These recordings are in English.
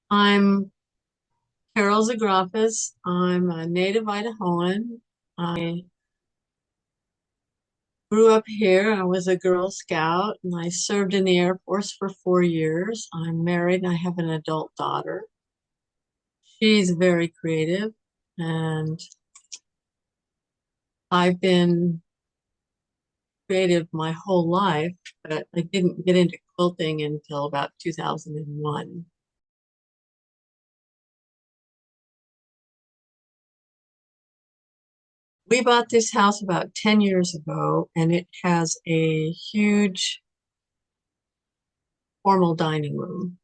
I'm Carol Zografos. I'm a native Idahoan. I grew up here. I was a Girl Scout and I served in the Air Force for 4 years. I'm married and I have an adult daughter. She's very creative and I've been creative my whole life, but I didn't get into quilting until about 2001. We bought this house about 10 years ago and it has a huge formal dining room,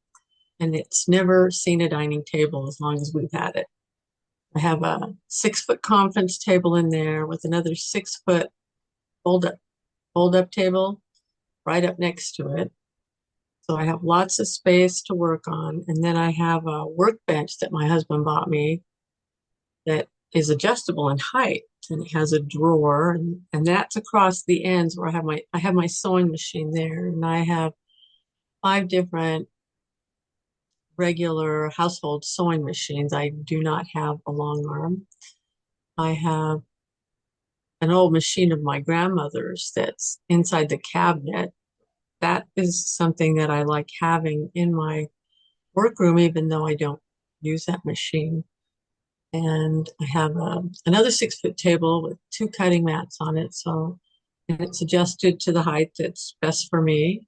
and it's never seen a dining table as long as we've had it. I have a 6 foot conference table in there with another 6 foot fold up table right up next to it. So I have lots of space to work on. And then I have a workbench that my husband bought me that is adjustable in height and it has a drawer and that's across the ends where I have my sewing machine there and I have 5 different regular household sewing machines. I do not have a long arm. I have an old machine of my grandmother's that's inside the cabinet. That is something that I like having in my workroom, even though I don't use that machine. And I have another 6 foot table with two cutting mats on it. So, and it's adjusted to the height that's best for me.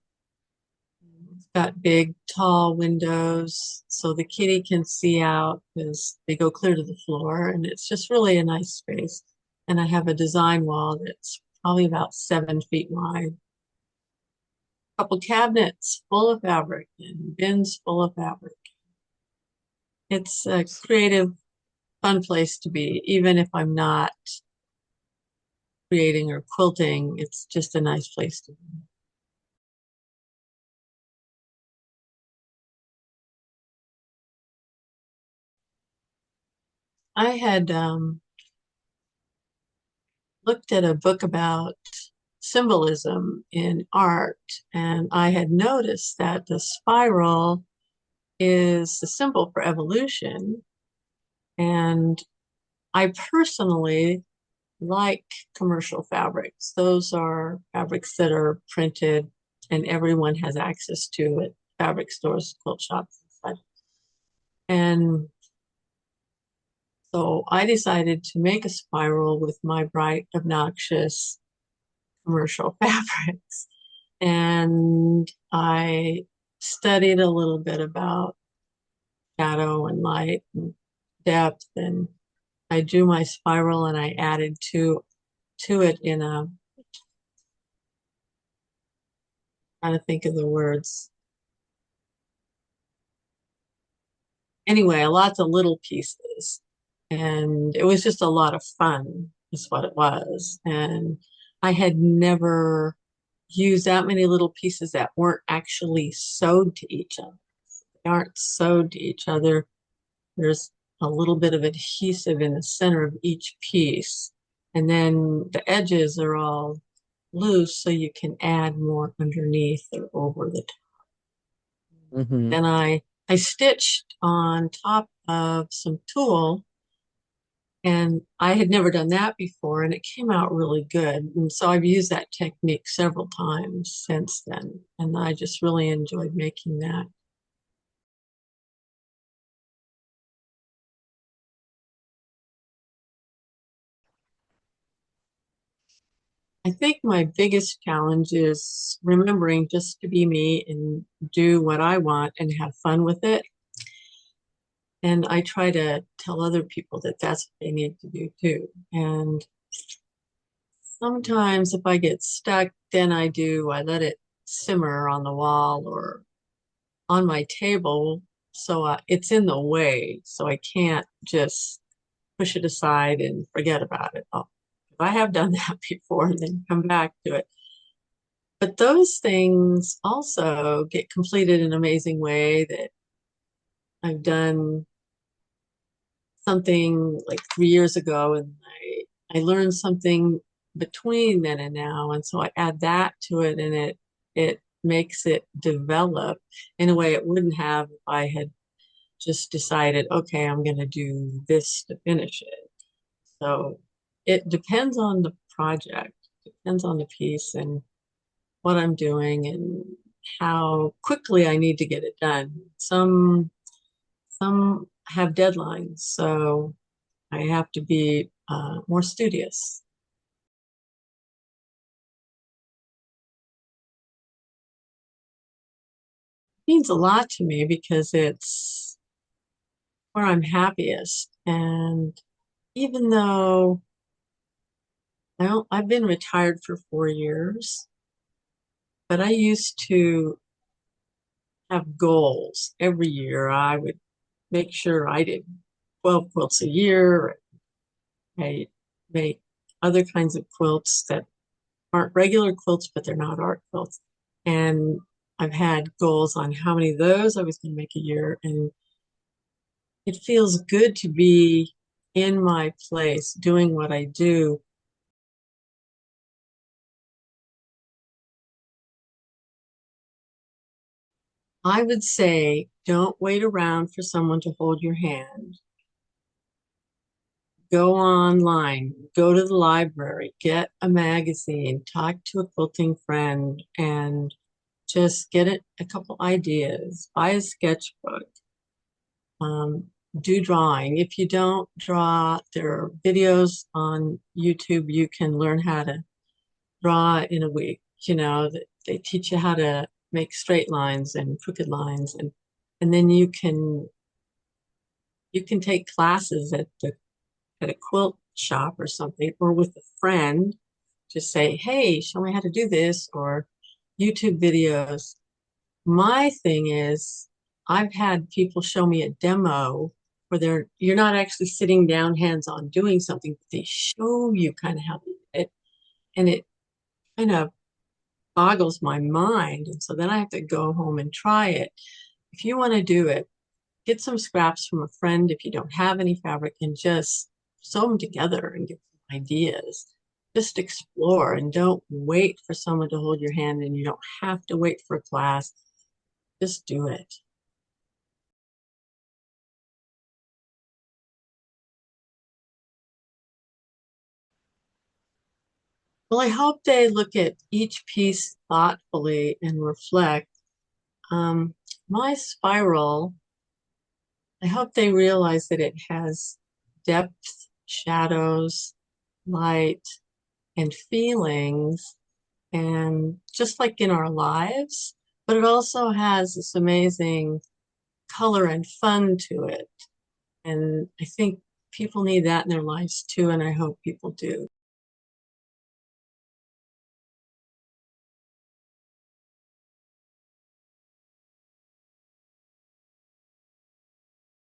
It's got big, tall windows so the kitty can see out because they go clear to the floor, and it's just really a nice space. And I have a design wall that's probably about 7 feet wide. A couple cabinets full of fabric and bins full of fabric. It's a creative, fun place to be, even if I'm not creating or quilting. It's just a nice place to be. I had looked at a book about symbolism in art, and I had noticed that the spiral is the symbol for evolution. And I personally like commercial fabrics. Those are fabrics that are printed and everyone has access to at fabric stores, quilt shops, and such. And so I decided to make a spiral with my bright, obnoxious commercial fabrics. And I studied a little bit about shadow and light and depth. And I drew my spiral and I added to it in a, trying to think of the words. Anyway, lots of little pieces. And it was just a lot of fun, is what it was. And I had never used that many little pieces that weren't actually sewed to each other. They aren't sewed to each other. There's a little bit of adhesive in the center of each piece. And then the edges are all loose, so you can add more underneath or over the top. Hmm. Then I stitched on top of some tulle, and I had never done that before, and it came out really good. And so I've used that technique several times since then, and I just really enjoyed making that. I think my biggest challenge is remembering just to be me and do what I want and have fun with it. And I try to tell other people that that's what they need to do too. And sometimes if I get stuck, then I let it simmer on the wall or on my table. So it's in the way. So I can't just push it aside and forget about it. I have done that before and then come back to it. But those things also get completed in an amazing way that I've done something like 3 years ago and I learned something between then and now. And so I add that to it and it makes it develop in a way it wouldn't have if I had just decided, okay, I'm going to do this to finish it. So it depends on the project, depends on the piece and what I'm doing and how quickly I need to get it done. Some have deadlines, so I have to be more studious. It means a lot to me because it's where I'm happiest. And even though I've been retired for 4 years, but I used to have goals every year. I would make sure I did 12 quilts a year. I make other kinds of quilts that aren't regular quilts, but they're not art quilts. And I've had goals on how many of those I was going to make a year. And it feels good to be in my place doing what I do. I would say don't wait around for someone to hold your hand. Go online, go to the library, get a magazine, talk to a quilting friend, and just get a couple ideas. Buy a sketchbook. Um, do drawing. If you don't draw, there are videos on YouTube. You can learn how to draw in a week. They teach you how to make straight lines and crooked lines, and then you can take classes at a quilt shop or something, or with a friend. Just say, "Hey, show me how to do this," or YouTube videos. My thing is, I've had people show me a demo where you're not actually sitting down hands-on doing something, but they show you kind of how to do it. And it kind of boggles my mind. And so then I have to go home and try it. If you want to do it, get some scraps from a friend if you don't have any fabric and just sew them together and get some ideas. Just explore and don't wait for someone to hold your hand, and you don't have to wait for a class. Just do it. Well, I hope they look at each piece thoughtfully and reflect. Um, my spiral, I hope they realize that it has depth, shadows, light, and feelings, and just like in our lives, but it also has this amazing color and fun to it. And I think people need that in their lives too, and I hope people do.